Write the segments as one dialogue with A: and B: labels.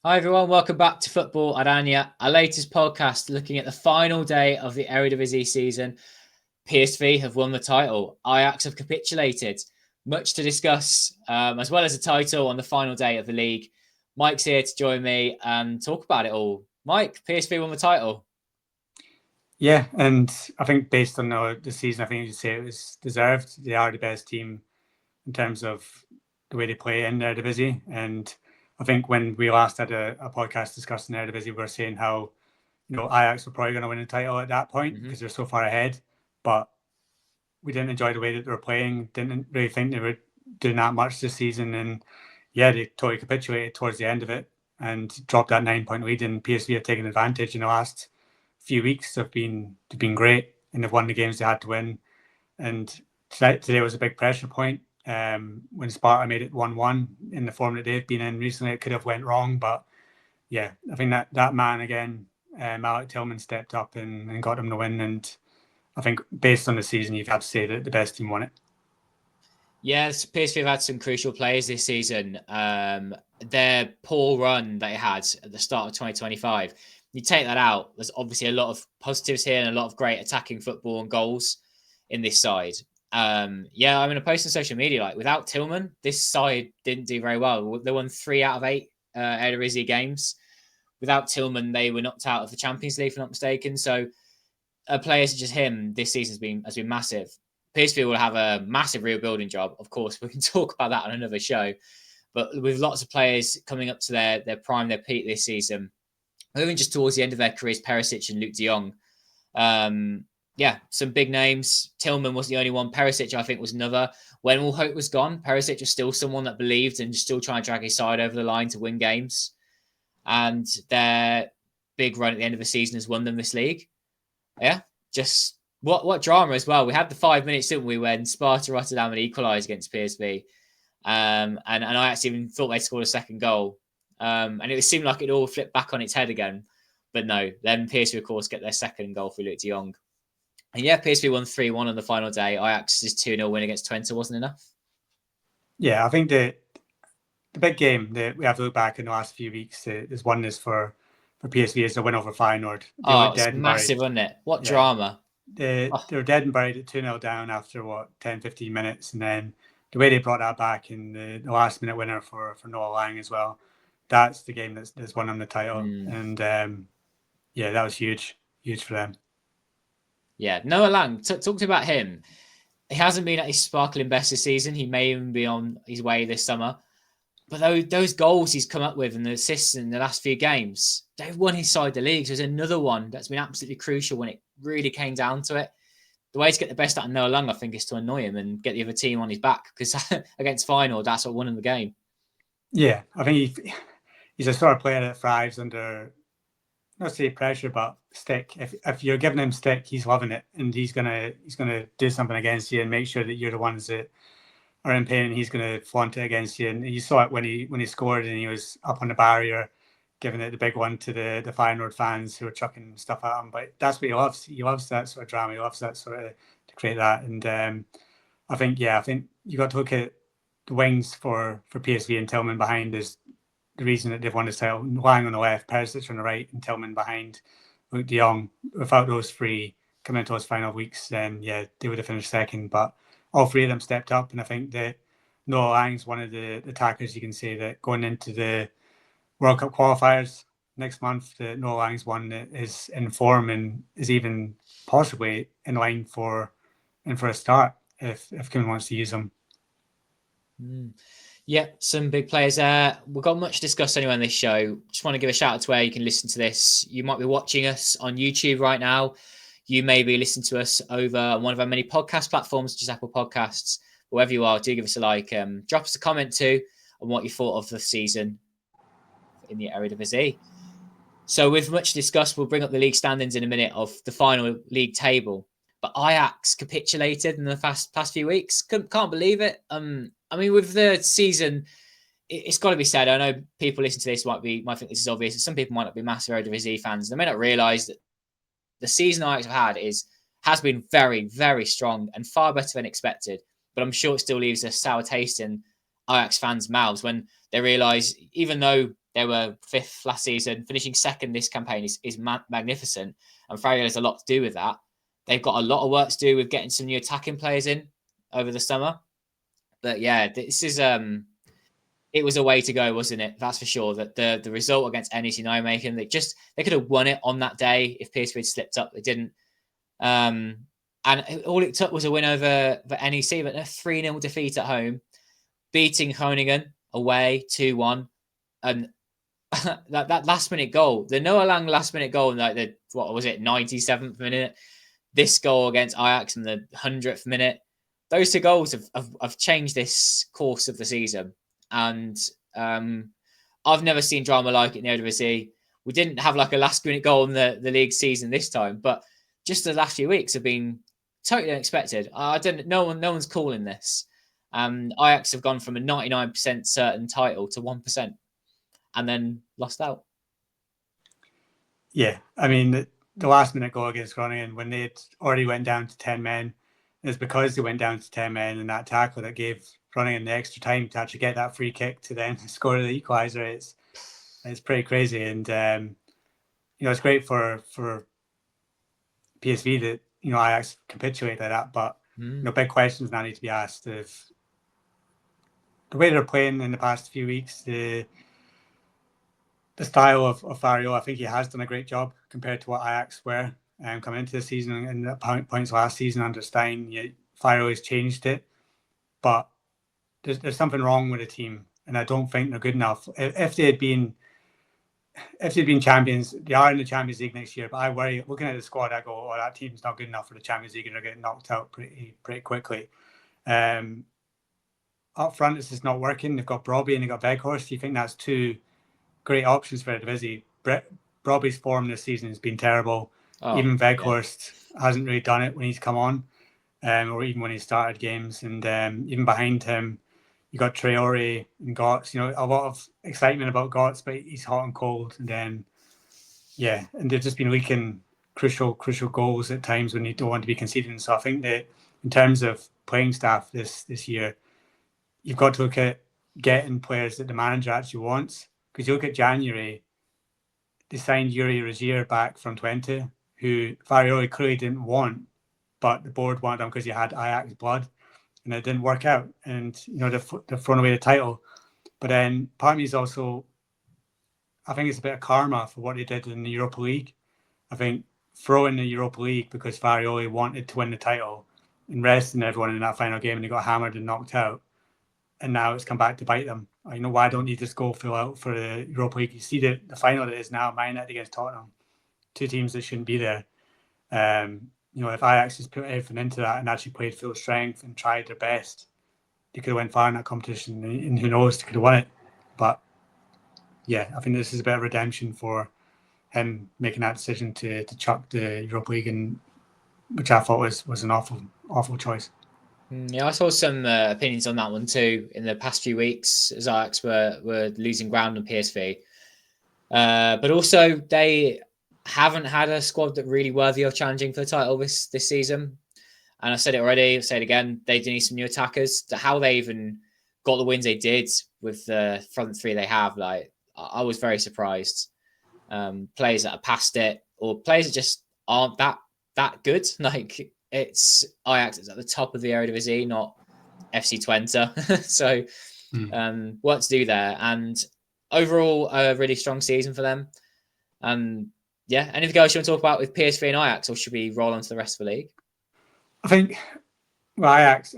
A: Hi everyone, welcome back to Football-Oranje, our latest podcast looking at the final day of the Eredivisie season. PSV have won the title. Ajax have capitulated. Much to discuss, as well as the title on the final day of the league. Mike's here to join me and talk about it all. Mike, PSV won the title.
B: Yeah, and I think based on the season, I think you'd say it was deserved. They are the best team in terms of the way they play in the Eredivisie. And I think when we last had a podcast discussing the Eredivisie, we were saying how Ajax were probably going to win the title at that point because they're so far ahead. But we didn't enjoy the way that they were playing. Didn't really think they were doing that much this season. And yeah, they totally capitulated towards the end of it and dropped that 9-point lead. And PSV have taken advantage in the last few weeks. They've been great and they've won the games they had to win. And today was a big pressure point. When Sparta made it 1-1 in the form that they've been in recently, it could have went wrong. But yeah, I think that man again, Alec Tillman, stepped up and got them the win. And I think based on the season, you'd have to say that the best team won it.
A: Yes, PSV have had some crucial players this season. Their poor run they had at the start of 2025, you take that out, there's obviously a lot of positives here and a lot of great attacking football and goals in this side. Yeah, I'm going to post on social media, like without Tillman, this side didn't do very well. They won 3 out of 8 Eredivisie games. Without Tillman, they were knocked out of the Champions League, if I'm not mistaken. So players such as him this season has been massive. PSV will have a massive rebuilding job. Of course, we can talk about that on another show. But with lots of players coming up to their prime, their peak this season, moving just towards the end of their careers, Perisic and Luke de Jong. Yeah, some big names. Tillman was the only one. Perisic, I think, was another. When all hope was gone, Perisic was still someone that believed and still trying to drag his side over the line to win games. And their big run at the end of the season has won them this league. Yeah, just what drama as well. We had the 5 minutes, didn't we, when Sparta Rotterdam had equalised against PSV. And I actually even thought they scored a second goal. And it seemed like it all flipped back on its head again. But no, then PSV, of course, get their second goal for Luke de Jong. And yeah, PSV won 3-1 on the final day. Ajax's 2-0 win against Twente wasn't enough.
B: Yeah, I think the big game that we have to look back in the last few weeks, there's one is for PSV is the win over Feyenoord.
A: It was massive, wasn't it? What drama.
B: They were dead and buried at 2-0 down after 10-15 minutes, and then the way they brought that back in the last minute winner for Noah Lang as well, that's the game that's won them the title. And yeah, that was huge for them.
A: Yeah, Noah Lang, talk about him. He hasn't been at his sparkling best this season. He may even be on his way this summer. But those goals he's come up with and the assists in the last few games, they've won his side the league. So there's another one that's been absolutely crucial when it really came down to it. The way to get the best out of Noah Lang, I think, is to annoy him and get the other team on his back, because against Feyenoord, that's what won him the game.
B: Yeah, I think he's a sort of player that thrives under, not say pressure, but stick. If you're giving him stick, he's loving it, and he's gonna do something against you and make sure that you're the ones that are in pain, and he's going to flaunt it against you. And you saw it when he scored and he was up on the barrier, giving it the big one to the Feyenoord fans who were chucking stuff at him. But that's what he loves. He loves that sort of drama. He loves that sort of to create that. And I think you got to look at the wings for PSV, and Tillman behind is the reason that they've won this title. Lang on the left, Perisic on the right, and Tillman behind Luke de Jong. Without those three coming into those final weeks, then yeah, they would have finished second. But all three of them stepped up, and I think that Noah Lang's one of the attackers you can say that going into the World Cup qualifiers next month, that Noah Lang's one that is in form and is even possibly in line for a start if Kim wants to use him.
A: Yeah, some big players there. We've got much to discuss anyway on this show. Just want to give a shout out to where you can listen to this. You might be watching us on YouTube right now. You may be listening to us over one of our many podcast platforms, such as Apple Podcasts. Wherever you are, do give us a like. Drop us a comment too on what you thought of the season in the Eredivisie. So with much discussed, we'll bring up the league standings in a minute of the final league table. But Ajax capitulated in the past few weeks. Can't believe it. I mean, with the season, it's got to be said. I know people listening to this might think this is obvious. Some people might not be massive Eredivisie fans. They may not realise that the season Ajax have had has been very, very strong and far better than expected. But I'm sure it still leaves a sour taste in Ajax fans' mouths when they realise, even though They were 5th last season. Finishing 2nd this campaign is magnificent. And Farrier has a lot to do with that. They've got a lot of work to do with getting some new attacking players in over the summer. But yeah, this is it was a way to go, wasn't it? That's for sure. That the result against NEC Nijmegen, they could have won it on that day if PSV had slipped up. They didn't. And all it took was a win over the NEC, but a 3-0 defeat at home, beating Groningen away 2-1, and that last minute goal, the Noah Lang last minute goal, like the 97th minute. This goal against Ajax in the 100th minute. Those 2 goals have changed this course of the season. And I've never seen drama like it in the Eredivisie. We didn't have like a last minute goal in the league season this time, but just the last few weeks have been totally unexpected. No one's calling this. Ajax have gone from a 99% certain title to 1%, and then lost out.
B: Yeah, I mean the last minute goal against Groningen, when they already went down to 10 men, it's because they went down to 10 men and that tackle that gave Groningen the extra time to actually get that free kick to then score the equaliser. It's pretty crazy, and it's great for PSV that Ajax capitulate like that. But big questions now need to be asked. If the way they're playing in the past few weeks, the style of Fario, I think he has done a great job compared to what Ajax were coming into the season and the points last season under Stein. Fario has changed it, but there's something wrong with the team, and I don't think they're good enough. If they'd been champions, they are in the Champions League next year. But I worry, looking at the squad, I go, "Oh, that team's not good enough for the Champions League, and they're getting knocked out pretty quickly." Up front, it's just not working. They've got Brobbey and they've got Weghorst. You think that's 2 great options for Eredivisie? Brobbey's form this season has been terrible. Even Weghorst hasn't really done it when he's come on, or even when he started games. And even behind him, you got Traore and Götze. A lot of excitement about Götze, but he's hot and cold. And then, and they've just been leaking crucial goals at times when you don't want to be conceding. So I think that in terms of playing staff this year, you've got to look at getting players that the manager actually wants. Because you look at January, they signed Yuri Rozier back from Twente, who Farioli clearly didn't want, but the board wanted him because he had Ajax blood, and it didn't work out. And they've thrown away the title. But then part of me is also, I think it's a bit of karma for what they did in the Europa League. I think throwing the Europa League because Farioli wanted to win the title and resting everyone in that final game, and they got hammered and knocked out. And now it's come back to bite them. Why don't you just go full out for the Europa League? You see the final that is now Man United against Tottenham, 2 teams that shouldn't be there. If Ajax just put everything into that and actually played full strength and tried their best, they could have went far in that competition, and who knows, they could have won it. But I think this is a bit of redemption for him making that decision to chuck the Europa League, and which I thought was an awful choice.
A: Yeah, I saw some opinions on that one too in the past few weeks as Ajax were losing ground on PSV. But also they haven't had a squad that really worthy of challenging for the title this season. And I said it already, I'll say it again, they do need some new attackers. How they even got the wins they did with the front 3 they have, I was very surprised. Players that are past it, or players that just aren't that good. It's Ajax is at the top of the Eredivisie, not FC Twente. So work to do there. And overall, a really strong season for them. Anything else you want to talk about with PSV and Ajax, or should we roll on to the rest of the league?
B: I think Ajax,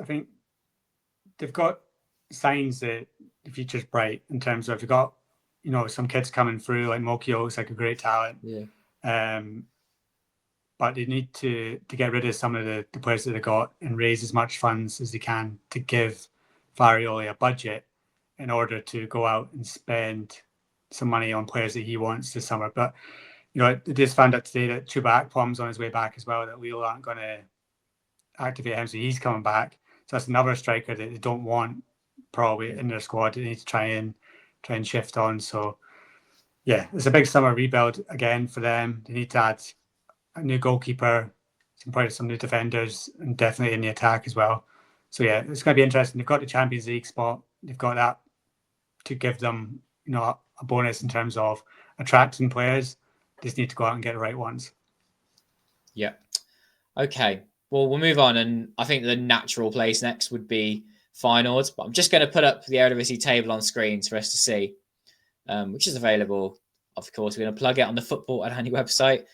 B: they've got signs that the future's bright in terms of, you've got some kids coming through, like Mokio looks like a great talent. But they need to get rid of some of the players that they got and raise as much funds as they can to give Farioli a budget in order to go out and spend some money on players that he wants this summer. But they just found out today that Chuba Akpom's on his way back as well, that Lille aren't going to activate him, so he's coming back. So that's another striker that they don't want probably in their squad. They need to try and shift on. So it's a big summer rebuild again for them. They need to add a new goalkeeper, some new defenders, and definitely in the attack as well. So it's going to be interesting. They've got the Champions League spot. They've got that to give them, a bonus in terms of attracting players. Just need to go out and get the right ones.
A: Yeah. Okay. Well, we'll move on, and I think the natural place next would be Feyenoord. But I'm just going to put up the Eredivisie table on screens for us to see, which is available. Of course, we're going to plug it on the Football-Oranje website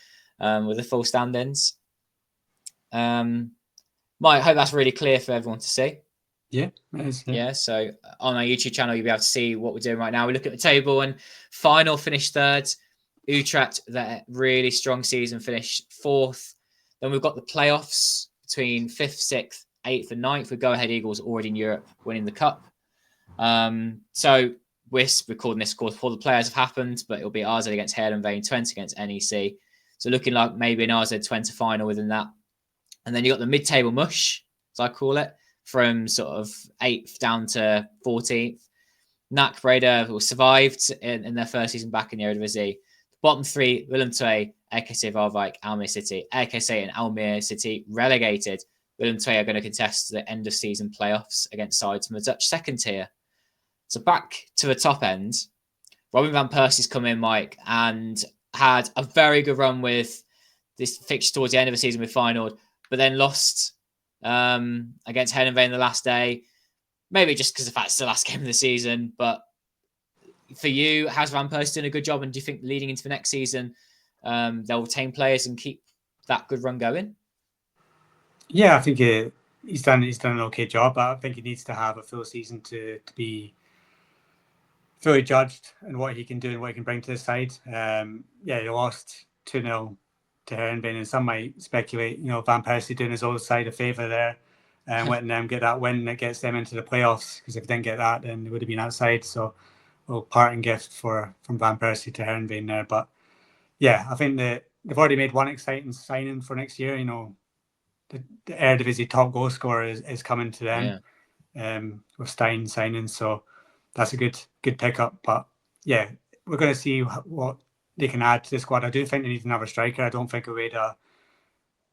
A: with the full stand-ins. Mike, I hope that's really clear for everyone to see.
B: Yeah, it is.
A: Yeah, so on our YouTube channel, you'll be able to see what we're doing right now. We look at the table, and Feyenoord finished third. Utrecht, that really strong season, finished fourth. Then we've got the playoffs between 5th, 6th, 8th, and 9th with Go Ahead Eagles already in Europe winning the cup. So we're recording this, of course, before the players have happened, but it'll be RZ against Heerenveen, Twente against NEC. So looking like maybe an RZ Twente final within that. And then you got the mid-table mush, as I call it, from sort of 8th down to 14th. NAC Breda survived in their first season back in the Eredivisie. Bottom three, Willem II, RKC Waalwijk, Almere City. RKC and Almere City relegated. Willem II are going to contest the end of season playoffs against sides from the Dutch second tier. So back to the top end, Robin van Persie's come in, Mike, and had a very good run with this fixture towards the end of the season with Feyenoord, but then lost against Heerenveen the last day. Maybe just because the fact it's the last game of the season, but for you, has Van Persie done a good job? And do you think leading into the next season, they'll retain players and keep that good run going?
B: Yeah, I think he's done an okay job, but I think he needs to have a full season to be fully judged in what he can do and what he can bring to the side. He lost 2-0 to Heerenveen, and some might speculate, Van Persie doing his old side a favour there and letting them get that win that gets them into the playoffs, because if they didn't get that, then they would have been outside. So, parting gift from Van Persie to Heerenveen there. But yeah, I think that they've already made one exciting signing for next year. The Eredivisie top goal scorer is coming to them with Stein signing, so that's a good pickup. But yeah, we're going to see what they can add to the squad. I do think they need another striker. I don't think Ueda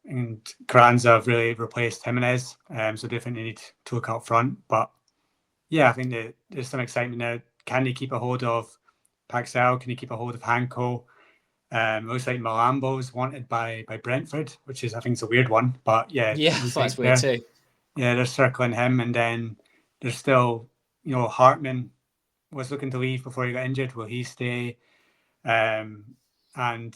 B: and Carranza have really replaced Jimenez, so I do think they need to look up front. But yeah, I think that there's some excitement there. Can they keep a hold of Paxel? Can he keep a hold of Hanko? It looks like Malambo's wanted by Brentford, which is, I think, it's a weird one. But yeah,
A: that's weird too.
B: Yeah, they're circling him, and then there's still, Hartman was looking to leave before he got injured. Will he stay? And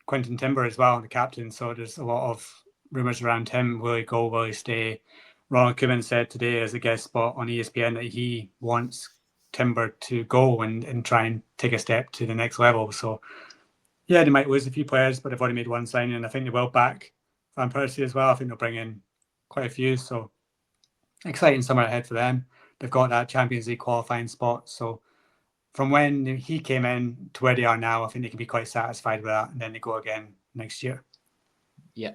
B: Quentin Timber as well, the captain. So there's a lot of rumours around him. Will he go? Will he stay? Ronald Koeman said today as a guest spot on ESPN that he wants Timber to go and try and take a step to the next level. So yeah, they might lose a few players, but they've already made one signing, and I think they will back Van Persie as well. I think they'll bring in quite a few. So exciting summer ahead for them. They've got that Champions League qualifying spot. So from when he came in to where they are now, I think they can be quite satisfied with that, and then they go again next year.
A: Yeah.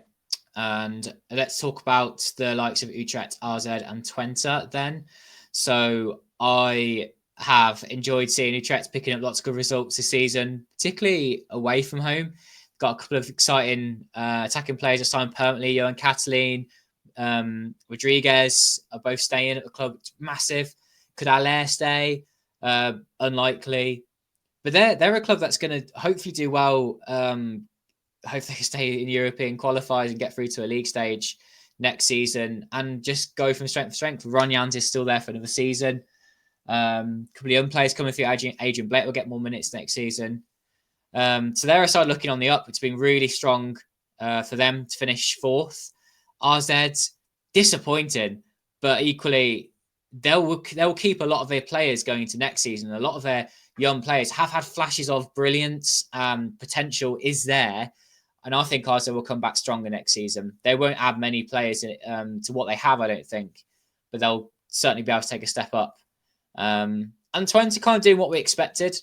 A: And let's talk about the likes of Utrecht, RZ and Twente then. So I have enjoyed seeing Utrecht picking up lots of good results this season, particularly away from home. Got a couple of exciting attacking players that signed permanently. Johan Catalin, Rodriguez are both staying at the club. It's massive. Could Allaire stay? Unlikely. But they're a club that's going to hopefully do well. Hopefully stay in European qualifiers and get through to a league stage next season and just go from strength to strength. Ron Jans is still there for another season. A couple of young players coming through. Adrian Blake will get more minutes next season. So they're a side looking on the up. It's been really strong for them to finish fourth. RZ, disappointing, but equally they'll keep a lot of their players going into next season. A lot of their young players have had flashes of brilliance. Potential is there. And I think RZ will come back stronger next season. They won't add many players to what they have, I don't think, but they'll certainly be able to take a step up. And Twente kind of doing what we expected.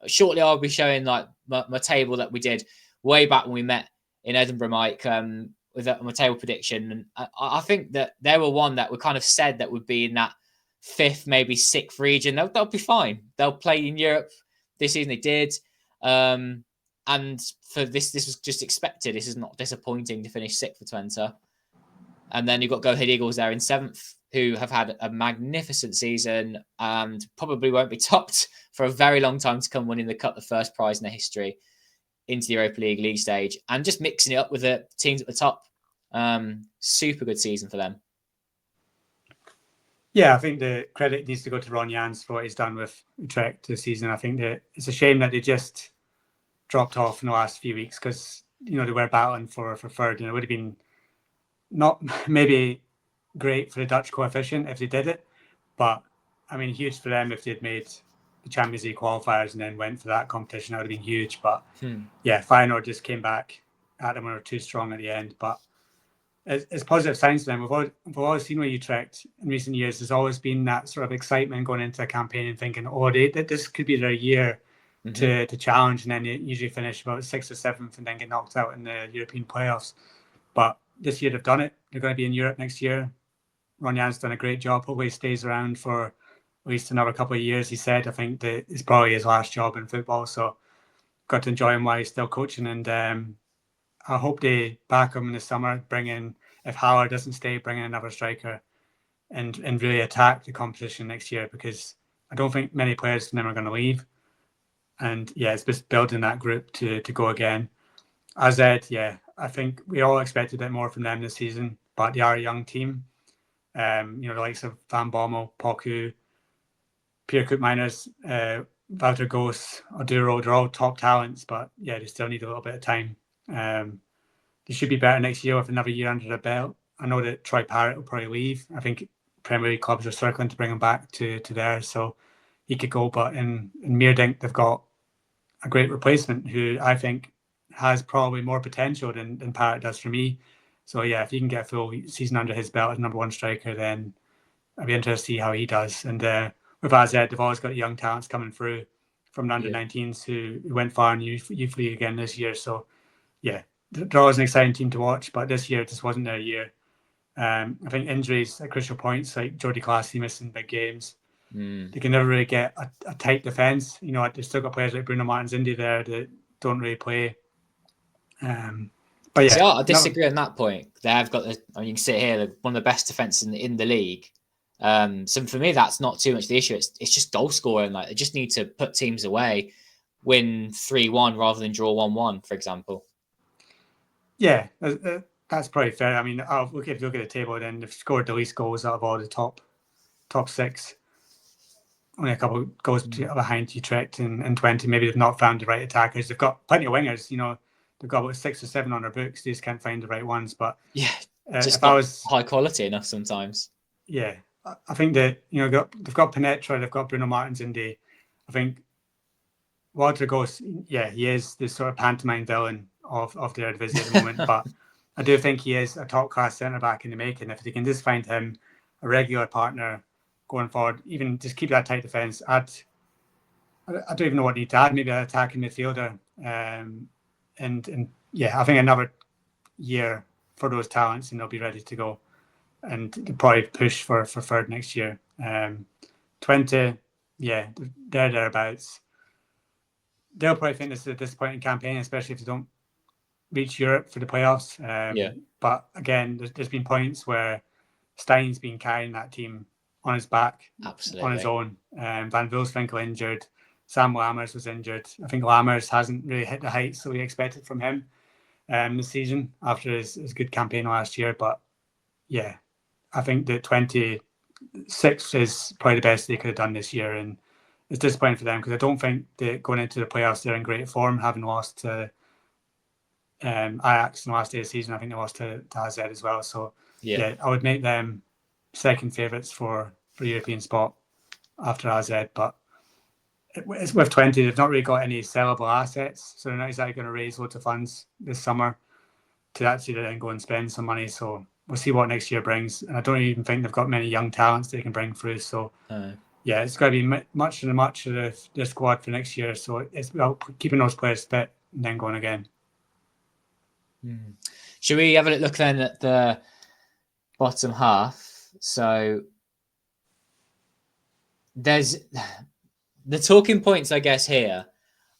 A: Shortly, I'll be showing like my table that we did way back when we met in Edinburgh, Mike, with my table prediction. And I think that they were one that we kind of said that would be in that 5th, maybe 6th region. They'll be fine. They'll play in Europe this season. They did. And for this was just expected. This is not disappointing to finish 6th for Twente. And then you've got Go Ahead Eagles there in 7th. who have had a magnificent season and probably won't be topped for a very long time to come, winning the cup, the first prize in their history, into the Europa League stage, and just mixing it up with the teams at the top. Super good season for them.
B: Yeah, I think the credit needs to go to Ron Jans for what he's done with Utrecht this season. I think that it's a shame that they just dropped off in the last few weeks, because they were battling for third, and it would have been not maybe great for the Dutch coefficient if they did it, but I mean, huge for them if they'd made the Champions League qualifiers and then went for that competition. That would have been huge. But yeah, Feyenoord just came back at them, and were too strong at the end. But it's positive signs for them. We've always seen with Utrecht in recent years, there's always been that sort of excitement going into a campaign and thinking, this could be their year to challenge, and then they usually finish about 6th or 7th and then get knocked out in the European playoffs. But this year they've done it. They're going to be in Europe next year. Ron Jan's done a great job. Hopefully he stays around for at least another couple of years, he said. I think that it's probably his last job in football, so got to enjoy him while he's still coaching. And I hope they back him in the summer, if Haller doesn't stay, bring in another striker and really attack the competition next year, because I don't think many players from them are going to leave. And yeah, it's just building that group to go again. AZ, yeah, I think we all expected it more from them this season, but they are a young team. The likes of Van Bommel, Poku, Pierre Koopmeiners, Wouter Goos, Oduro, they're all top talents, but yeah, they still need a little bit of time. They should be better next year with another year under their belt. I know that Troy Parrott will probably leave. I think Premier League clubs are circling to bring him back to there, so he could go. But in Meerdink, they've got a great replacement who I think has probably more potential than Parrott does for me. So yeah, if he can get a full season under his belt as number one striker, then I'd be interested to see how he does. And with AZ, they've always got young talents coming through from the under-19s who went far in youth league again this year. So yeah, they're always an exciting team to watch, but this year just wasn't their year. I think injuries at crucial points, like Jordy Classy missing big games. They can never really get a tight defence. They've still got players like Bruno Martins Indy there that don't really play. But yeah,
A: see, I disagree on that point. They've got you can see it here, one of the best defences in the league. So for me, that's not too much the issue. It's just goal scoring. Like, they just need to put teams away, win 3-1 rather than draw 1-1, for example.
B: Yeah, that's probably fair. I mean, if you look at the table, then they've scored the least goals out of all the top 6. Only a couple of goals behind Utrecht and 20. Maybe they've not found the right attackers. They've got plenty of wingers. They've got about 6 or 7 on their books. They just can't find the right ones. But
A: yeah, just not high quality enough sometimes.
B: Yeah, I think that they've got Penetra, they've got Bruno Martins Indy. I think Walter Goes, yeah, he is the sort of pantomime villain of the Eredivisie at the moment. But I do think he is a top class centre back in the making. If they can just find him a regular partner going forward, even just keep that tight defence. I don't even know what they need to add. Maybe an attacking midfielder. And yeah, I think another year for those talents, and they'll be ready to go. And they'll probably push for third next year. 20, yeah, they're thereabouts. They'll probably think this is a disappointing campaign, especially if they don't reach Europe for the playoffs. But again, there's been points where Stein's been carrying that team on his back, on his own. Van Wilswinkel injured. Sam Lammers was injured. I think Lammers hasn't really hit the heights that we expected from him this season after his good campaign last year. But yeah, I think that 26 is probably the best they could have done this year, and it's disappointing for them because I don't think that going into the playoffs they're in great form, having lost to Ajax in the last day of the season. I think they lost to AZ as well. So yeah, I would make them second favourites for European spot after AZ. But it's with 20, they've not really got any sellable assets, so they're not exactly going to raise loads of funds this summer to actually then go and spend some money. So we'll see what next year brings. And I don't even think they've got many young talents they can bring through. So yeah, it's going to be much of their squad for next year. So it's about keeping those players fit and then going again.
A: Should we have a look then at the bottom half? So there's the talking points, I guess, here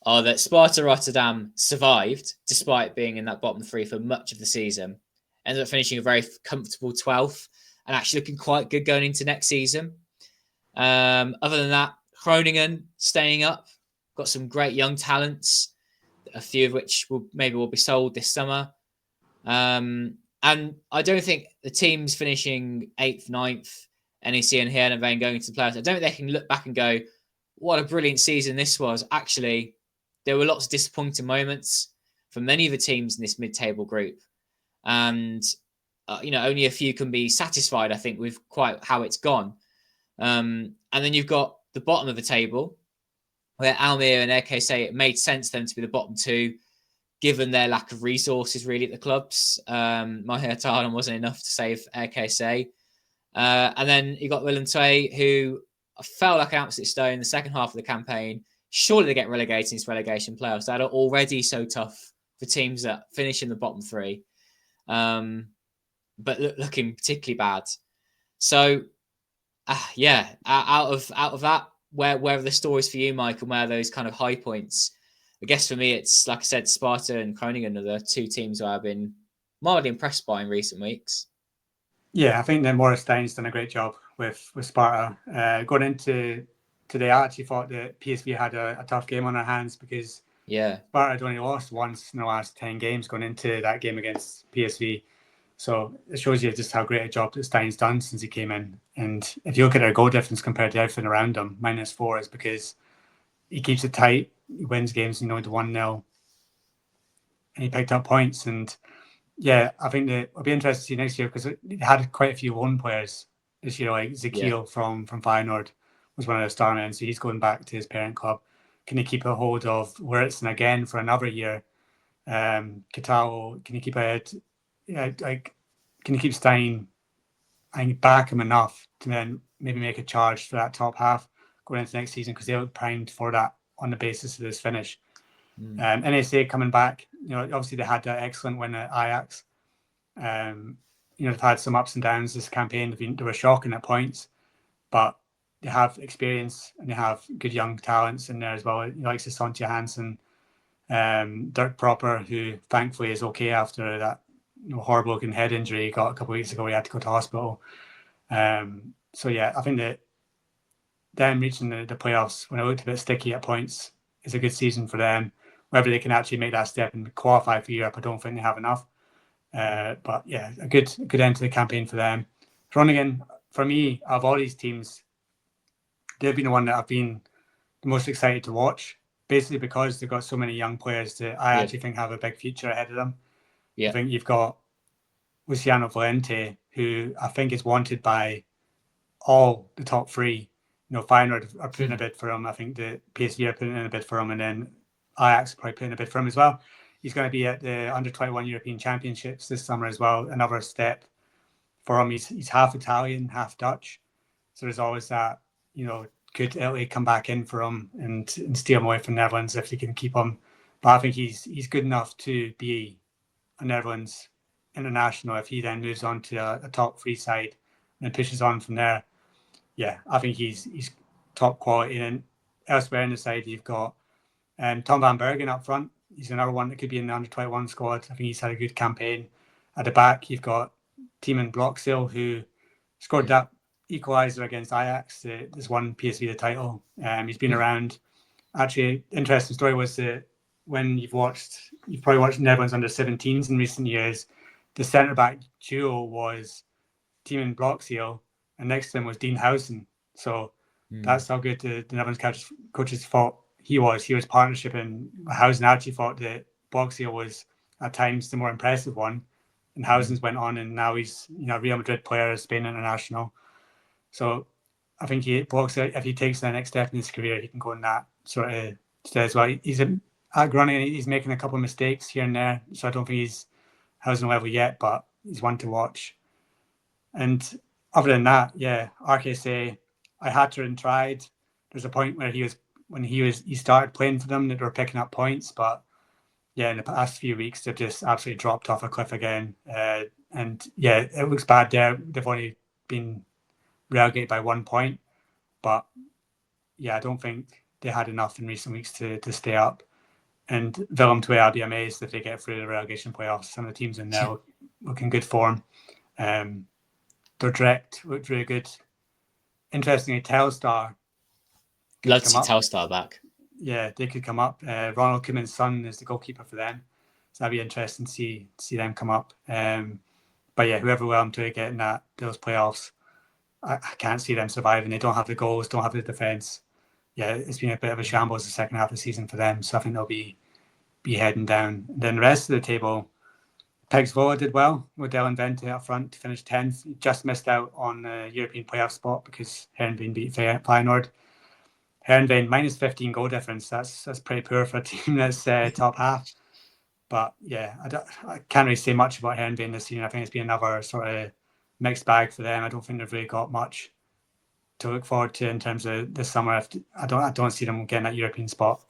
A: are that Sparta Rotterdam survived despite being in that bottom 3 for much of the season, ended up finishing a very comfortable 12th. and actually looking quite good going into next season. Other than that, Groningen staying up, got some great young talents, a few of which will be sold this summer. And I don't think the teams finishing 8th, 9th, NEC and Heerenveen going into the playoffs, I don't think they can look back and go, what a brilliant season this was. Actually, there were lots of disappointing moments for many of the teams in this mid-table group. And, only a few can be satisfied, I think, with quite how it's gone. And then you've got the bottom of the table, where Almere and RKC, it made sense for them to be the bottom two, given their lack of resources really at the clubs. Mahir Tarnan wasn't enough to save RKC. And then you got Willem II, who felt like an absolute stone in the second half of the campaign. Surely they get relegated in this relegation playoffs. That are already so tough for teams that finish in the bottom three. But looking particularly bad. So, out of that, where are the stories for you, Mike, and where are those kind of high points? I guess for me, it's like I said, Sparta and Groningen are the two teams who I've been mildly impressed by in recent weeks.
B: Yeah, I think that Maurice Stein's done a great job with Sparta. Going into today, I actually thought that PSV had a tough game on their hands because Sparta had only lost once in the last 10 games going into that game against PSV. So it shows you just how great a job that Stein's done since he came in. And if you look at their goal difference compared to everything around him, -4 is because he keeps it tight. He wins games, to 1-0. And he picked up points. And yeah, I think that it'll be interesting to see next year because it had quite a few loan players this year, like Zekiel from Feyenoord was one of the star men. So he's going back to his parent club. Can he keep a hold of Wurtzen again for another year? Kitao, can he keep ahead? Can you keep Stein and back him enough to then maybe make a charge for that top half going into next season because they look primed for that on the basis of this finish. NSA coming back, obviously they had that excellent win at Ajax. They've had some ups and downs this campaign. They were shocking at points, but they have experience and they have good young talents in there as well. Like Sasontia Hansen, Dirk Proper, who thankfully is okay after that horrible looking head injury he got a couple of weeks ago. He had to go to hospital. So yeah, I think that them reaching the playoffs when it looked a bit sticky at points is a good season for them. Whether they can actually make that step and qualify for Europe, I don't think they have enough. But yeah, a good end to the campaign for them. Groningen, for me, of all these teams, they've been the one that I've been the most excited to watch, basically because they've got so many young players that I actually think have a big future ahead of them. I think you've got Luciano Valente, who I think is wanted by all the top three. Feyenoord are putting a bid for him. I think the PSV are putting in a bid for him, and then Ajax are probably putting a bid for him as well. He's going to be at the Under-21 European Championships this summer as well. Another step for him. He's half Italian, half Dutch. So there's always that, could Italy come back in for him and steal him away from Netherlands if they can keep him. But I think he's good enough to be a Netherlands international if he then moves on to a top three side and pushes on from there. Yeah, I think he's top quality. And elsewhere in the side, you've got Tom van Bergen up front. He's another one that could be in the under-21 squad. I think he's had a good campaign. At the back, you've got Tiemann Bloxhill, who scored that equaliser against Ajax. This won PSV the title. He's been around. Actually, interesting story was that when you've probably watched Netherlands under-17s in recent years, the centre-back duo was Tiemann Bloxhill, and next to him was Dean Housen. So that's how good the Netherlands coaches thought he was. He was partnership, and Housen actually thought that Bloxhill was at times the more impressive one. And Housen's went on, and now he's Real Madrid player, Spain international. So I think Bloxhill, if he takes the next step in his career, he can go in that sort of stead as well. He's at Groningen, he's making a couple of mistakes here and there, so I don't think he's Housen level yet, but he's one to watch. And other than that, RKC, I had to and tried. There's a point where he started playing for them that they were picking up points, but in the past few weeks they've just absolutely dropped off a cliff again. And it looks bad there. They've only been relegated by 1 point, but I don't think they had enough in recent weeks to stay up. And Willem II, I'll be amazed if they get through the relegation playoffs. Some of the teams in there look in good form. Dordrecht looked really good. Interestingly, Telstar
A: Love to see Telstar back.
B: Yeah, they could come up. Ronald Koeman's son is the goalkeeper for them, so that'd be interesting to see them come up. But yeah, whoever will to get in those playoffs, I can't see them surviving. They don't have the goals, don't have the defence. Yeah, it's been a bit of a shambles the second half of the season for them, so I think they'll be heading down. Then the rest of the table, Pexvola did well with Dylan Vente up front, finished 10th. Just missed out on the European playoff spot because Heerenveen beat Feyenoord. Heerenveen minus 15 goal difference. That's pretty poor for a team that's top half. But yeah, I can't really say much about Heerenveen this season. I think it's been another sort of mixed bag for them. I don't think they've really got much to look forward to in terms of this summer. I don't see them getting that European spot.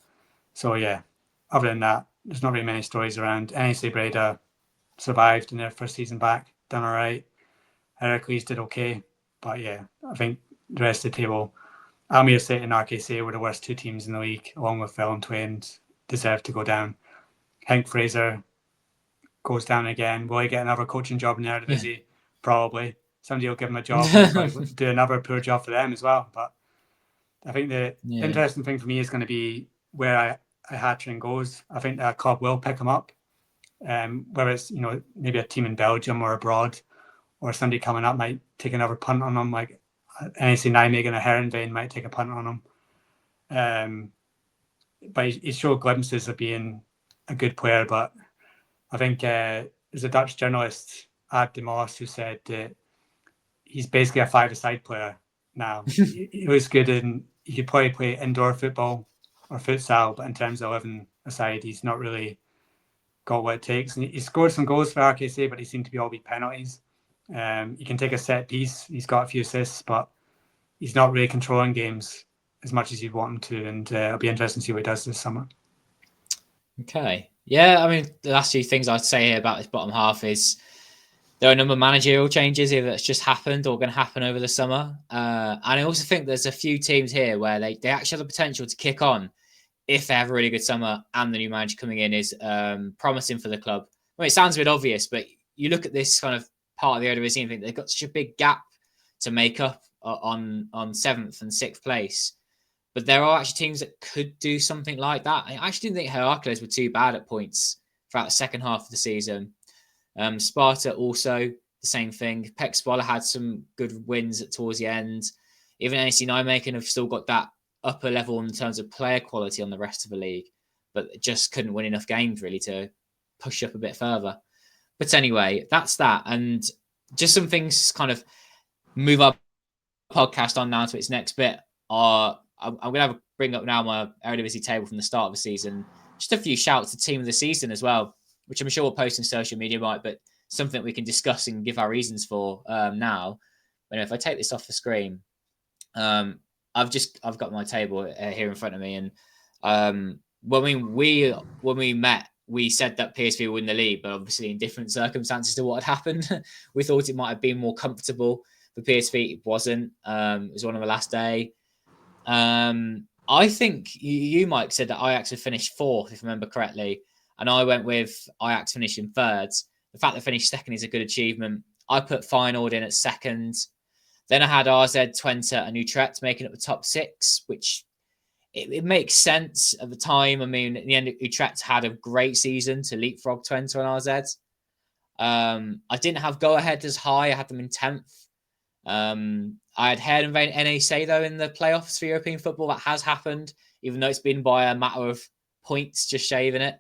B: So yeah, other than that, there's not really many stories around. NEC Breda survived in their first season back, done all right. Heracles did okay, but yeah, I think the rest of the table, Almere City and RKC were the worst two teams in the league, along with Vale and Twain, deserved to go down. Henk Fraser goes down again. Will he get another coaching job in the Eredivisie? Yeah. Probably. Somebody will give him a job and do another poor job for them as well. But I think the interesting thing for me is going to be where Hatchering goes. I think that club will pick him up. Whether it's maybe a team in Belgium or abroad, or somebody coming up might take another punt on him, like NEC Nijmegen and Heerenveen might take a punt on him. But he showed glimpses of being a good player. But I think there's a Dutch journalist, Ad de Moos, who said that he's basically a five-a-side player now. He was good and he could probably play indoor football or futsal, but in terms of 11-a-side, he's not really got what it takes. And he scored some goals for RKC, but he seemed to be all be penalties. He can take a set piece. He's got a few assists, but he's not really controlling games as much as you'd want him to. And it'll be interesting to see what he does this summer.
A: Okay. Yeah, I mean, the last few things I'd say here about this bottom half is there are a number of managerial changes either that's just happened or going to happen over the summer. And I also think there's a few teams here where they actually have the potential to kick on if they have a really good summer and the new manager coming in is promising for the club. I mean, it sounds a bit obvious, but you look at this kind of part of the Eredivisie and think they've got such a big gap to make up on 7th and 6th place. But there are actually teams that could do something like that. I actually didn't think Heracles were too bad at points throughout the second half of the season. Sparta also the same thing. Pexvola had some good wins towards the end. Even NEC Nijmegen have still got that upper level in terms of player quality on the rest of the league, but just couldn't win enough games really to push up a bit further. But anyway, that's that. And just some things kind of move our podcast on now to its next bit. I'm going to bring up now my Eredivisie table from the start of the season. Just a few shouts to team of the season as well, which I'm sure we'll post on social media, right? But something we can discuss and give our reasons for now. But if I take this off the screen, I've got my table here in front of me, and when we met, we said that PSV would win the league, but obviously in different circumstances to what had happened. We thought it might have been more comfortable for PSV. It wasn't. It was one of the last day. I think you, Mike, said that Ajax had finished 4th, if I remember correctly, and I went with Ajax finishing 3rd. The fact they finished 2nd is a good achievement. I put Feyenoord in at 2nd. Then I had RZ, Twente, and Utrecht making up the top 6, which it makes sense at the time. I mean, in the end, Utrecht had a great season to leapfrog Twente and RZ. I didn't have go ahead as high. I had them in 10th. I had Heerenveen NEC though in the playoffs for European football. That has happened, even though it's been by a matter of points, just shaving it.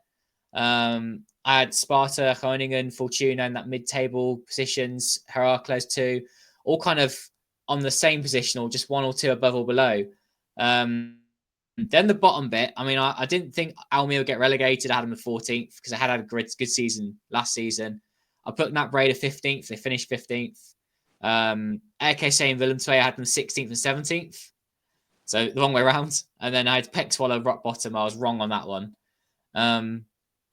A: I had Sparta, Groningen, Fortuna in that mid-table positions, Heracles too, all kind of on the same position or just 1 or 2 above or below. Then the bottom bit, I mean, I didn't think Almere would get relegated. I had them at 14th because I had a good season last season. I put Nat Breda 15th. They finished 15th. RKC and Willem II, I had them 16th and 17th. So the wrong way around. And then I had Pexvola rock bottom. I was wrong on that one.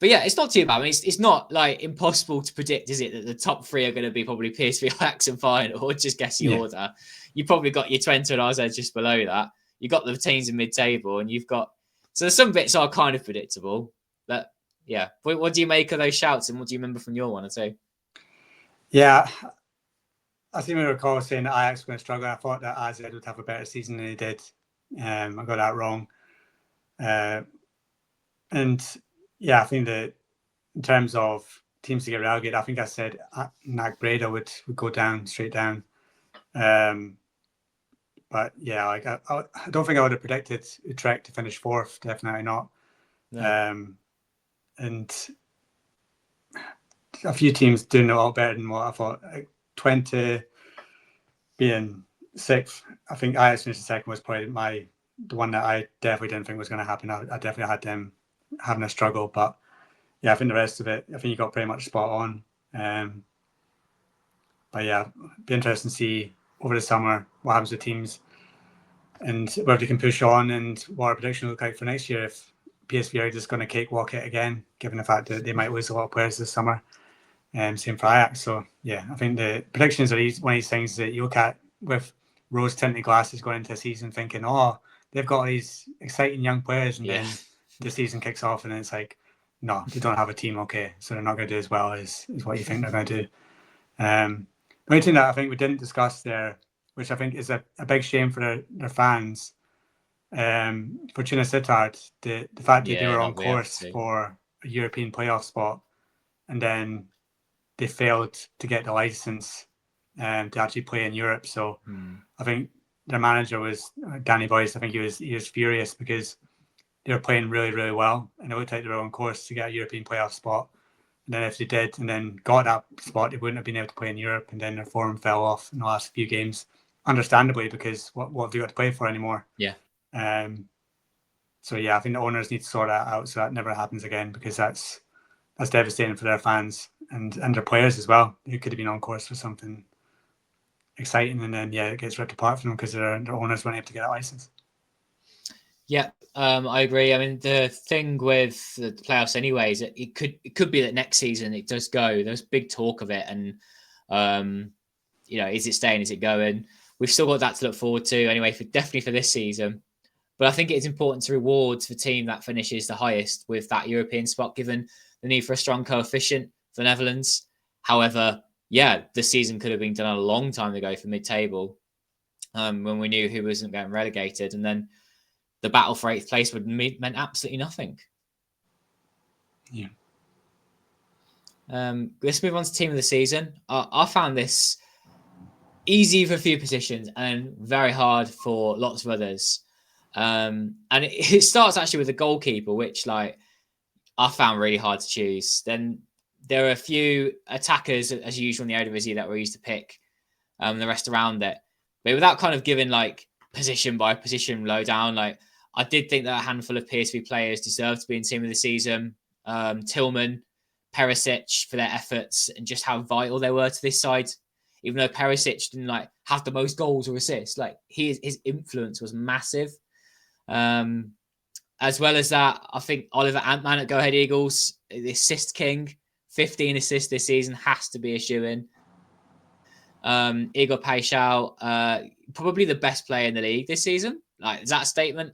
A: But yeah, it's not too bad. I mean, it's not like impossible to predict, is it, that the top 3 are going to be probably PSV, Ajax and Feyenoord, or just guess your order. You probably got your Twente and RZ just below that. You got the teams in mid-table, and you've got... So some bits are kind of predictable. But yeah, what do you make of those shouts, and what do you remember from your one or two?
B: Yeah, I seem to recall saying that Ajax were going to struggle. I thought that AZ would have a better season than they did. I got that wrong. And yeah, I think that in terms of teams to get relegated, I think I said NAC Breda would go down, straight down. But yeah, like I don't think I would have predicted Utrecht to finish fourth. Definitely not. No. And a few teams doing a lot better than what I thought. Like Twente being sixth, I think Ajax finishing second was probably the one that I definitely didn't think was going to happen. I definitely had them having a struggle, but yeah, I think the rest of it, I think you got pretty much spot on. But yeah, be interesting to see over the summer what happens with teams and whether they can push on and what our prediction look like for next year if PSV are just going to cakewalk it again, given the fact that they might lose a lot of players this summer. Same for Ajax. So yeah, I think the predictions are one of these things that you look at with rose-tinted glasses going into a season thinking, oh, they've got these exciting young players, and then the season kicks off and it's like, no, they don't have a team, okay, so they're not going to do as well as what you think they're going to do. The only thing that I think we didn't discuss there, which I think is a big shame for their fans, Fortuna Sittard, the fact that they were on course for a European playoff spot and then they failed to get the license to actually play in Europe. So I think their manager was Danny Boyce. I think he was furious because they were playing really, really well, and it looked like they were on course to get a European playoff spot. And then if they did, and then got that spot, they wouldn't have been able to play in Europe. And then their form fell off in the last few games, understandably, because what have they got to play for anymore?
A: Yeah.
B: So yeah, I think the owners need to sort that out so that never happens again, because that's devastating for their fans and their players as well, who could have been on course for something exciting, and then it gets ripped apart from them because their owners weren't able to get a license.
A: Yeah, I agree. I mean, the thing with the playoffs, anyways, it could be that next season it does go. There's big talk of it, and is it staying? Is it going? We've still got that to look forward to anyway, definitely for this season. But I think it's important to reward the team that finishes the highest with that European spot, given the need for a strong coefficient for the Netherlands. However, the season could have been done a long time ago for mid-table, when we knew who wasn't getting relegated, and then the battle for 8th place would meant absolutely nothing.
B: Yeah.
A: Let's move on to team of the season. I found this easy for a few positions and very hard for lots of others. And it starts actually with the goalkeeper, which I found really hard to choose. Then there are a few attackers, as usual in the Eredivisie, that we used to pick, the rest around it. But without kind of giving position by position lowdown, I did think that a handful of PSV players deserved to be in team of the season. Tillman, Perisic, for their efforts and just how vital they were to this side. Even though Perisic didn't have the most goals or assists, his influence was massive. As well as that, I think Oliver Antman at Go Ahead Eagles, the assist king, 15 assists this season, has to be a shoo-in. Igor Paixão, probably the best player in the league this season. Is that a statement?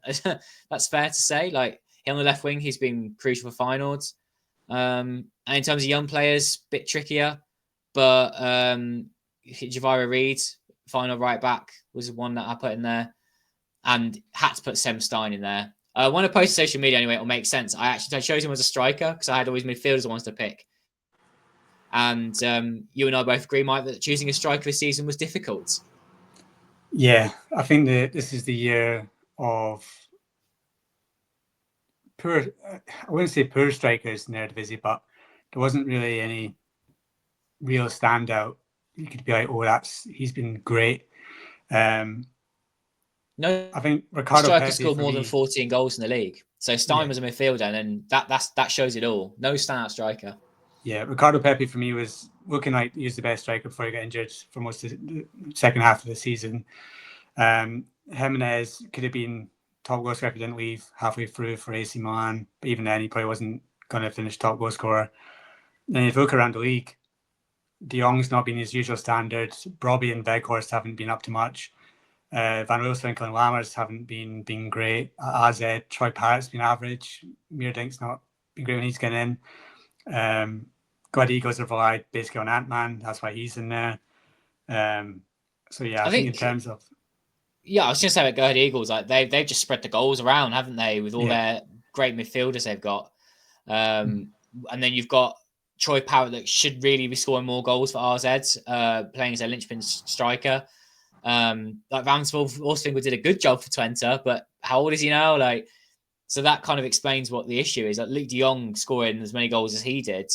A: That's fair to say. He on the left wing, he's been crucial for Feyenoord. And in terms of young players, a bit trickier. But Javira Reed, final right back, was one that I put in there. And had to put Sem Stein in there. When I posted social media anyway, it'll make sense. I chose him as a striker because I had always midfielders I wanted to pick. And you and I both agree, Mike, that choosing a striker this season was difficult.
B: Yeah, I think that this is the year of poor, I wouldn't say poor strikers in the Eredivisie, but there wasn't really any real standout. You could be like, oh, he's been great.
A: No,
B: I think Ricardo
A: striker
B: Pepi
A: scored more than 14 goals in the league. So Stein was a midfielder, and that shows it all. No standout striker.
B: Yeah, Ricardo Pepi for me was looking like he was the best striker before he got injured for most of the second half of the season. Jimenez could have been top goal scorer if he didn't leave halfway through for AC Milan, but even then he probably wasn't going to finish top goal scorer. Then if you look around the league, De Jong's not been his usual standard. Brobbey and Weghorst haven't been up to much. Van Roosevelt and Lammers haven't been great. AZ, Troy Parrott's been average. Meerdink's not been great when he's getting in. God Eagles have relied basically on Ant-Man. That's why he's in there. So yeah, I
A: I
B: think in
A: think,
B: terms of
A: yeah, I was just saying, go ahead Eagles. Like they've just spread the goals around, haven't they? With all
B: yeah,
A: their great midfielders they've got, and then you've got Troy Parrott that should really be scoring more goals for RZ, playing as a linchpin striker. Like Ramsdale Orsfinger did a good job for Twente, but how old is he now? Like, so that kind of explains what the issue is. Like Luke De Jong scoring as many goals as he did,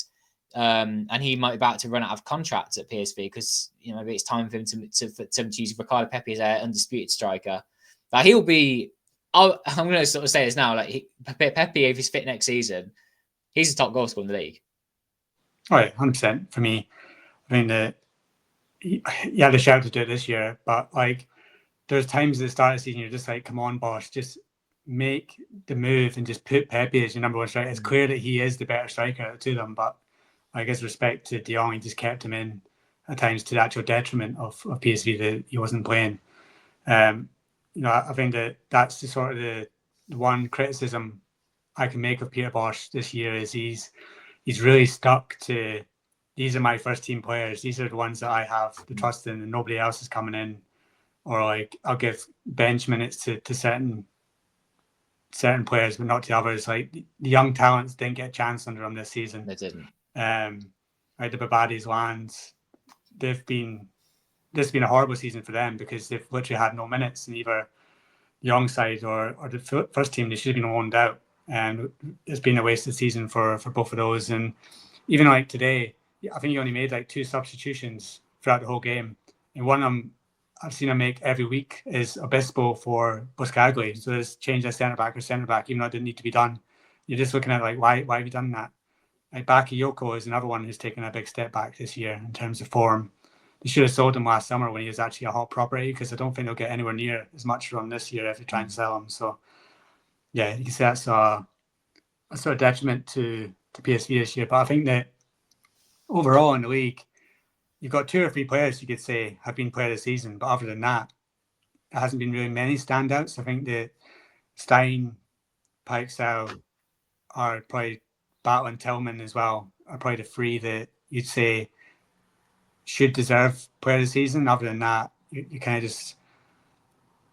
A: and he might be about to run out of contract at PSV because maybe it's time for him to use Ricardo Pepi as an undisputed striker. Like he'll be. I'm going to sort of say this now. Like Pepi, if he's fit next season, he's the top goal scorer in the league.
B: oh yeah, 100% for me. I mean, he had a shout to do it this year, but like there's times at the start of the season you're just like, come on, boss, just make the move and just put Pepe as your number one striker. It's clear that he is the better striker out of the two of them, but I guess respect to De Jong, he just kept him in at times to the actual detriment of PSV that he wasn't playing. I think that's the sort of the one criticism I can make of Peter Bosz this year is he's really stuck to these are my first team players. These are the ones that I have the trust in, and nobody else is coming in. Or like I'll give bench minutes to certain players, but not to others. Like the young talents didn't get a chance under him this season.
A: They didn't.
B: Like the Babadis, Lands, this has been a horrible season for them because they've literally had no minutes in either the young side or the first team. They should have been loaned out, and it's been a wasted season for both of those. And even like today, I think he only made like 2 substitutions throughout the whole game, and one of them I've seen him make every week is Obispo for Buscaglia. So there's change a centre back or centre back, even though it didn't need to be done. You're just looking at like why have you done that? Like Bakayoko is another one who's taken a big step back this year in terms of form. They should have sold him last summer when he was actually a hot property because I don't think they'll get anywhere near as much from this year if they try and sell him. So yeah, you can say that's a sort of detriment to PSV this year. But I think that overall in the league, you've got 2 or 3 players you could say have been player of the season, but other than that, there hasn't been really many standouts. I think that Stein, Pikesau are probably battling Tillman as well, are probably the 3 that you'd say should deserve player of the season. Other than that, you kind of just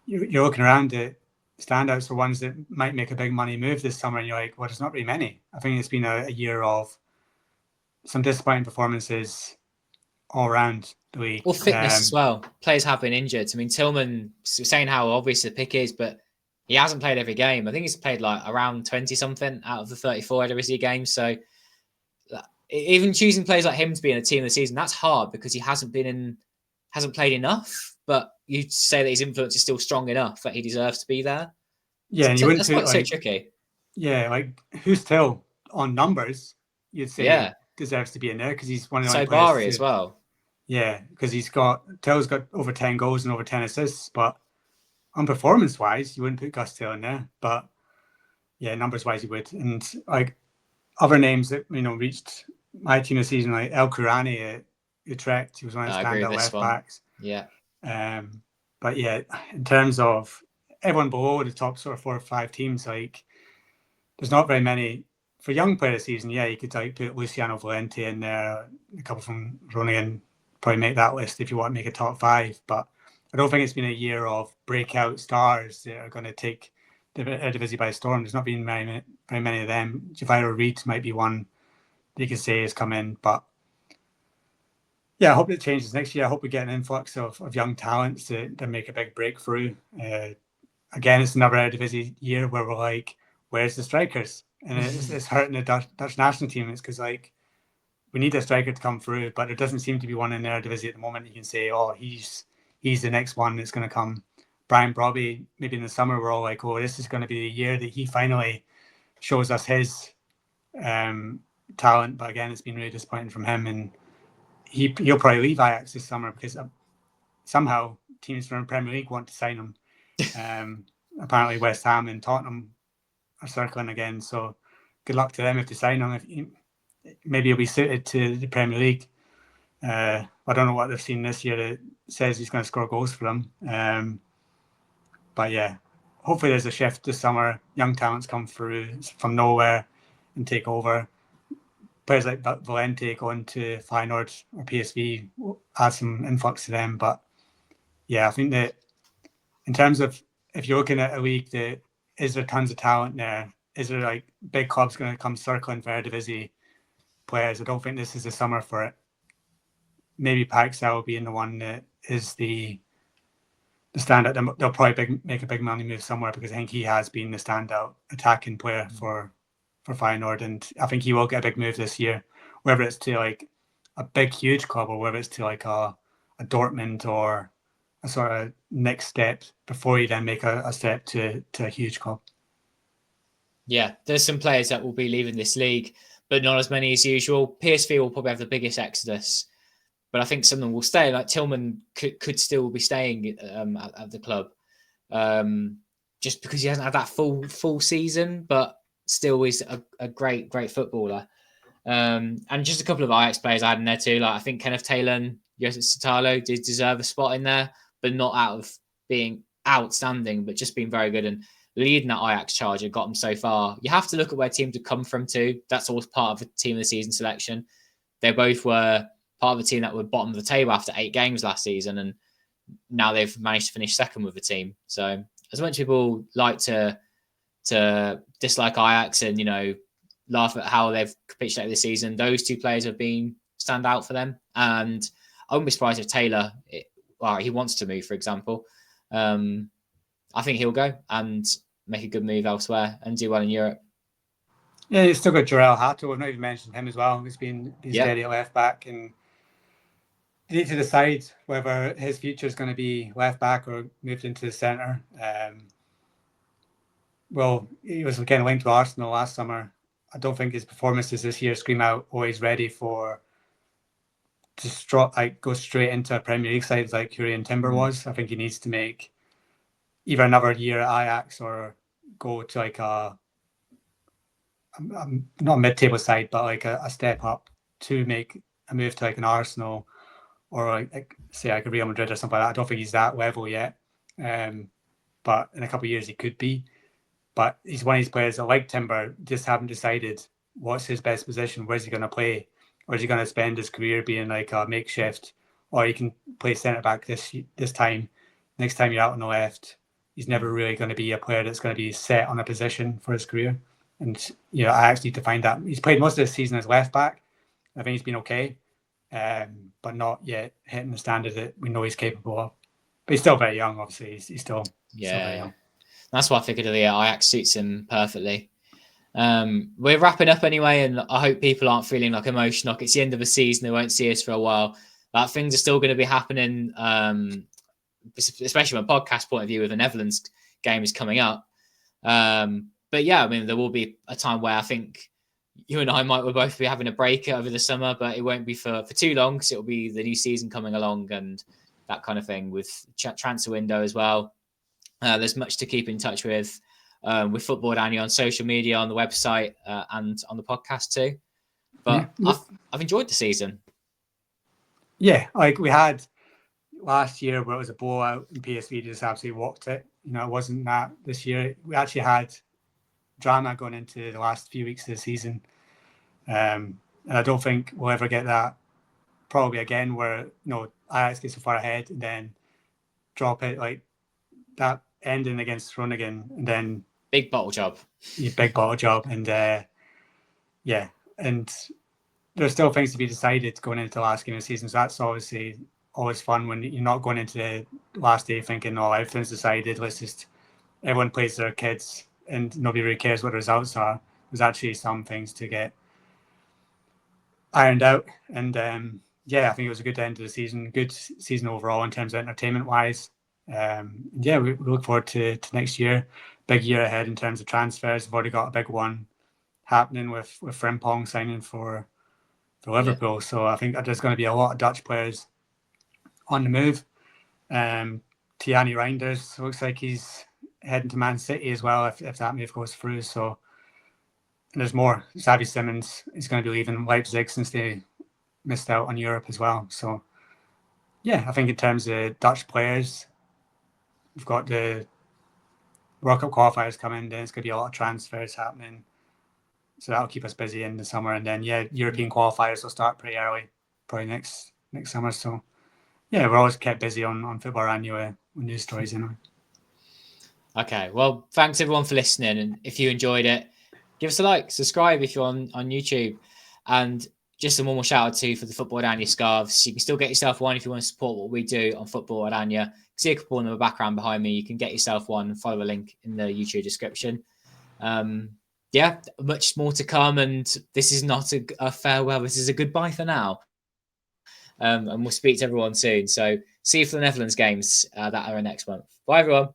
B: you're looking around at standouts for ones that might make a big money move this summer, and you're like, well, there's not really many. I think it's been a year of some disappointing performances all around the league.
A: Well, fitness as well. Players have been injured. I mean, Tillman, saying how obvious the pick is, but he hasn't played every game. I think he's played like around 20 something out of the 34 Eredivisie games. So even choosing players like him to be in a team of the season, that's hard because he hasn't played enough. But you'd say that his influence is still strong enough that he deserves to be there.
B: Yeah, and you wouldn't
A: that's
B: put
A: so tricky.
B: Yeah, like who's Till on numbers? You'd say deserves to be in there because he's one of the only players.
A: Bari as well.
B: Yeah, because Till's got over 10 goals and over 10 assists, but on performance wise, you wouldn't put Gus Till in there. But yeah, numbers wise, you would. And like other names that reached my team this season, like El Kurani at Utrecht, he was one of the standout left backs.
A: Yeah.
B: But yeah, in terms of everyone below the top sort of 4 or 5 teams, like there's not very many for young player this season. Yeah, you could like put Luciano Valente in there, a couple from Groningen, probably make that list if you want to make a top 5. But I don't think it's been a year of breakout stars that are going to take the Eredivisie by storm. There's not been very many of them. Javier Reed might be one that you could say has come in, but yeah, I hope it changes next year. I hope we get an influx of young talents that make a big breakthrough. Again, it's another Eredivisie year where we're like, where's the strikers? And it's hurting the Dutch national team. It's because like we need a striker to come through, but there doesn't seem to be one in the Eredivisie at the moment. You can say, oh, he's the next one that's going to come. Brian Brobby, maybe in the summer, we're all like, oh, this is going to be the year that he finally shows us his talent. But again, it's been really disappointing from him, and he'll probably leave Ajax this summer because somehow teams from the Premier League want to sign him. Apparently, West Ham and Tottenham are circling again. So good luck to them if they sign him. Maybe he'll be suited to the Premier League. I don't know what they've seen this year that says he's going to score goals for them. But yeah, hopefully there's a shift this summer. Young talents come through from nowhere and take over. players like Valente going to Feyenoord or PSV will add some influx to them. But yeah, I think that in terms of if you're looking at a league that is there tons of talent there, is there like big clubs going to come circling for Eredivisie players? I don't think this is the summer for it. Maybe Paxel being the one that is the standout. They'll probably make a big money move somewhere because I think he has been the standout attacking player for Feyenoord, and I think he will get a big move this year, whether it's to like a big huge club or whether it's to like a Dortmund or a sort of next step before you then make a step to a huge club.
A: Yeah, there's some players that will be leaving this league, but not as many as usual. PSV will probably have the biggest exodus, but I think some of them will stay. Like Tillman could still be staying at the club, just because he hasn't had that full season, but still is a great footballer. And just a couple of Ajax players I had in there too. Like I think Kenneth Taylor and Josip Satalo did deserve a spot in there, but not out of being outstanding, but just being very good and leading that Ajax charge and got them so far. You have to look at where teams have come from too. That's always part of a team of the season selection. They both were part of a team that were bottom of the table after 8 games last season, and now they've managed to finish second with the team. So as much as people like to dislike Ajax and, you know, laugh at how they've capitulated this season, those 2 players have been stand out for them. And I wouldn't be surprised if Taylor, he wants to move, for example. I think he'll go and make a good move elsewhere and do well in Europe.
B: Yeah, you've still got Jarell Hato. I've not even mentioned him as well. He's steady at left back, and you need to decide whether his future is going to be left back or moved into the centre. Well, he was again linked to Arsenal last summer. I don't think his performances this year scream out, oh, he's ready to go straight into a Premier League side like Jurrien Timber was. I think he needs to make either another year at Ajax or go to like not a mid-table side, but like a step up to make a move to like an Arsenal or like say like a Real Madrid or something like that. I don't think he's that level yet, but in a couple of years he could be. But he's one of these players that, like Timber, just haven't decided what's his best position. Where's he going to play? Or is he going to spend his career being like a makeshift? Or he can play centre back this time. Next time you're out on the left, he's never really going to be a player that's going to be set on a position for his career. And I actually need to find that. He's played most of the season as left back. I think he's been okay, but not yet hitting the standard that we know he's capable of. But he's still very young, obviously. He's still very young.
A: That's what I figured of the Ajax suits him perfectly. We're wrapping up anyway, and I hope people aren't feeling like emotional. Like it's the end of the season; they won't see us for a while. But things are still going to be happening, especially from a podcast point of view. With the Netherlands game is coming up, but yeah, I mean there will be a time where I think you and I will both be having a break over the summer, but it won't be for too long because it will be the new season coming along and that kind of thing with transfer window as well. There's much to keep in touch with Football-Oranje on social media, on the website, and on the podcast too. But yeah. I've enjoyed the season.
B: Yeah, like we had last year where it was a blowout and PSV just absolutely walked it. It wasn't that this year. We actually had drama going into the last few weeks of the season. And I don't think we'll ever get that probably again where, Ajax gets so far ahead and then drop it like that ending against Groningen and then
A: big bottle job.
B: Yeah, big bottle job. And and there's still things to be decided going into the last game of the season. So that's obviously always fun when you're not going into the last day thinking, oh, everything's decided. Everyone plays their kids and nobody really cares what the results are. There's actually some things to get ironed out. And I think it was a good end to the season, good season overall in terms of entertainment-wise. We look forward to next year. Big year ahead in terms of transfers. We've already got a big one happening with Frimpong signing for Liverpool. Yeah. So I think there's going to be a lot of Dutch players on the move. Tiani Reinders looks like he's heading to Man City as well if that move goes through. So and there's more. Xavi Simons is going to be leaving Leipzig since they missed out on Europe as well. So I think in terms of Dutch players, we've got the World Cup qualifiers coming. Then it's going to be a lot of transfers happening. So that'll keep us busy in the summer, and then European qualifiers will start pretty early, probably next summer. So yeah, we're always kept busy on Football-Oranje with news stories, you know.
A: Okay, well, thanks everyone for listening, and if you enjoyed it, give us a like, subscribe if you're on YouTube, and just a normal shout out to for the Football-Oranje scarves. You can still get yourself one if you want to support what we do on Football-Oranje. See a couple in the background behind me. You can get yourself one and follow the link in the YouTube description. Yeah, much more to come, and this is not a farewell. This is a goodbye for now. And we'll speak to everyone soon. So see you for the Netherlands games that are next month. Bye, everyone.